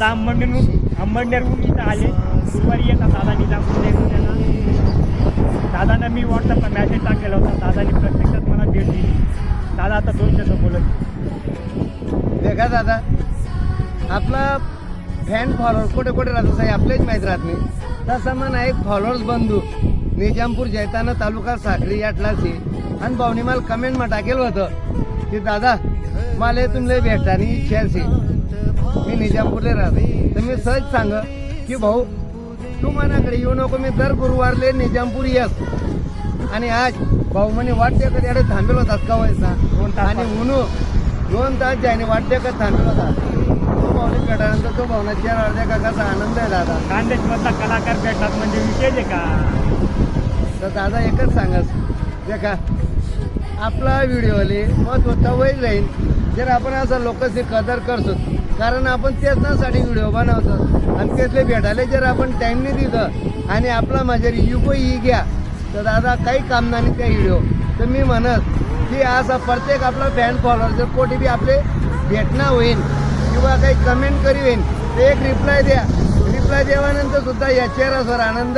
दादा अंबडनेरहून इथं आले. गुरुवारी येतात दादा निजामपूर. दादांना मी व्हॉट्सअपला मॅसेज टाकलेला होता. दादानी प्रत्यक्षात मला भेट दिली. दादा आता 2 शब्द बोलत. देखा दादा, आपला फॅन फॉलोअर कुठे कुठे राहतो साहेब आपलेच माहीत राहत नाही. तसा म्हणा एक फॉलोअर्स बंधू निजामपूर जैताना तालुका साखरी याटलासी आणि भाऊनी मला कमेंटમાં टाकेलं होतं की दादा मला तुमले भेटतानी इच्छा आहे. मी निजामपूरला राहते. तर मी सहज सांग की भाऊ तू मनाकडे येऊ नको. मी दर गुरुवारले निजामपूर येस. आणि आज भाऊ म्हणे वाटते का त्याकडे थांबेल होतात का व्हायचा आणि म्हणून 2 तास जायने वाटते का थांबेल होता. तो भाऊने भेटल्यानंतर तो भावना चेहरा अर्ध्या का कसा आनंद आहे दादा. खानदेशमधला कलाकार भेटतात म्हणजे विशेष आहे का? तर दादा एकच सांगस देखा आपला व्हिडिओले महत्त्व तवच राहील जर आपण असं लोकांची कदर करतो. कारण आपण त्याच्यासाठी व्हिडिओ बनवतो आणि त्यातले भेटायला जर आपण टाईम नाही दिलं आणि आपला माझ्या युगो ही घ्या तर दादा काही काम नाही त्या व्हिडिओ. तर मी म्हणत की असा प्रत्येक आपला फॅन फॉलोअर जर कोणी बी आपले भेटणं होईल किंवा काही कमेंट करी होईल तर एक रिप्लाय द्या. रिप्लाय देवानंतर सुद्धा या चेहऱ्यावर आनंद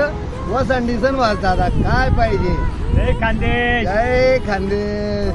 व संडिसन वाच दादा काय पाहिजे. जय खानदेश. जय खानदेश.